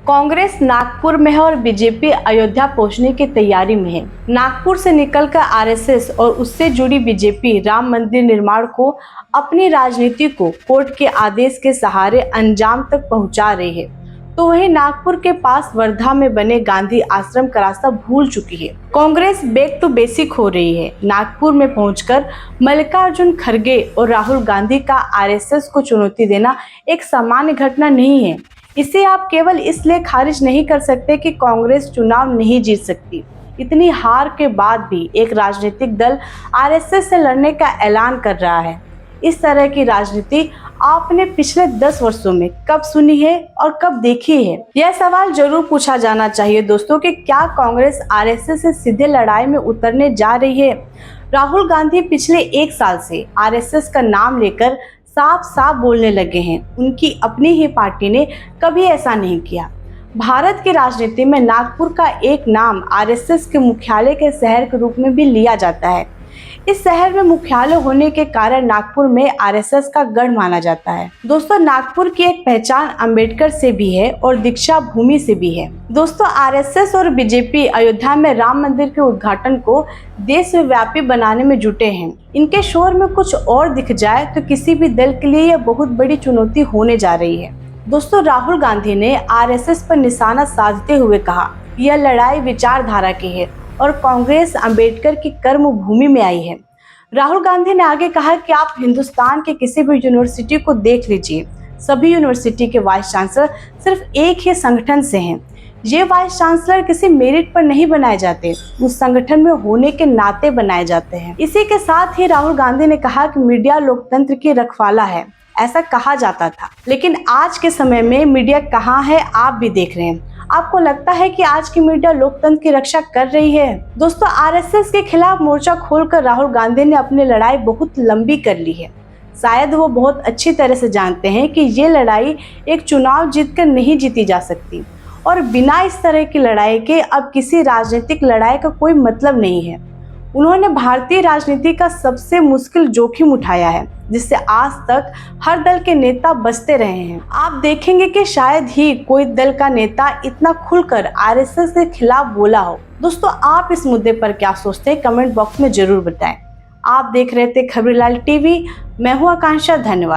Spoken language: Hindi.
कांग्रेस नागपुर में है और बीजेपी अयोध्या पहुंचने की तैयारी में है। नागपुर से निकलकर आरएसएस और उससे जुड़ी बीजेपी राम मंदिर निर्माण को अपनी राजनीति को कोर्ट के आदेश के सहारे अंजाम तक पहुंचा रही है, तो वहीं नागपुर के पास वर्धा में बने गांधी आश्रम का रास्ता भूल चुकी है। कांग्रेस बैक टू बेसिक हो रही है। नागपुर में पहुंचकर मल्लिकार्जुन खड़गे और राहुल गांधी का आरएसएस को चुनौती देना एक सामान्य घटना नहीं है। इसे आप केवल इसलिए खारिज नहीं कर सकते कि कांग्रेस चुनाव नहीं जीत सकती। इतनी हार के बाद भी एक राजनीतिक दल आरएसएस से लड़ने का ऐलान कर रहा है। इस तरह की राजनीति आपने पिछले 10 वर्षों में कब सुनी है और कब देखी है? यह सवाल जरूर पूछा जाना चाहिए दोस्तों कि क्या कांग्रेस आरएसएस से सीधे लड़ाई में उतरने जा रही है? राहुल गांधी पिछले 1 साल से आरएसएस का नाम लेकर साफ साफ बोलने लगे हैं। उनकी अपनी ही पार्टी ने कभी ऐसा नहीं किया। भारत की राजनीति में नागपुर का एक नाम आरएसएस के मुख्यालय के शहर के रूप में भी लिया जाता है। इस शहर में मुख्यालय होने के कारण नागपुर में आरएसएस का गढ़ माना जाता है। दोस्तों, नागपुर की एक पहचान अंबेडकर से भी है और दीक्षा भूमि से भी है। दोस्तों, आरएसएस और बीजेपी अयोध्या में राम मंदिर के उद्घाटन को देशव्यापी बनाने में जुटे हैं। इनके शोर में कुछ और दिख जाए तो किसी भी दल के लिए यह बहुत बड़ी चुनौती होने जा रही है। दोस्तों, राहुल गांधी ने आरएसएस पर निशाना साधते हुए कहा, यह लड़ाई विचारधारा की है और कांग्रेस अंबेडकर की कर्म भूमि में आई है। राहुल गांधी ने आगे कहा कि आप हिंदुस्तान के किसी भी यूनिवर्सिटी को देख लीजिए, सभी यूनिवर्सिटी के वाइस चांसलर सिर्फ एक ही संगठन से हैं। ये वाइस चांसलर किसी मेरिट पर नहीं बनाए जाते, उस संगठन में होने के नाते बनाए जाते हैं। इसी के साथ ही राहुल गांधी ने कहा कि मीडिया लोकतंत्र की रखवाला है, ऐसा कहा जाता था, लेकिन आज के समय में मीडिया कहाँ है आप भी देख रहे हैं। आपको लगता है कि आज की मीडिया लोकतंत्र की रक्षा कर रही है? दोस्तों, आरएसएस के खिलाफ मोर्चा खोलकर राहुल गांधी ने अपनी लड़ाई बहुत लंबी कर ली है। शायद वो बहुत अच्छी तरह से जानते हैं कि ये लड़ाई एक चुनाव जीतकर नहीं जीती जा सकती और बिना इस तरह की लड़ाई के अब किसी राजनीतिक लड़ाई का कोई मतलब नहीं है। उन्होंने भारतीय राजनीति का सबसे मुश्किल जोखिम उठाया है, जिससे आज तक हर दल के नेता बचते रहे हैं। आप देखेंगे कि शायद ही कोई दल का नेता इतना खुलकर आरएसएस के खिलाफ बोला हो। दोस्तों, आप इस मुद्दे पर क्या सोचते हैं? कमेंट बॉक्स में जरूर बताएं। आप देख रहे थे खबरीलाल टीवी। मैं हूं आकांक्षा। धन्यवाद।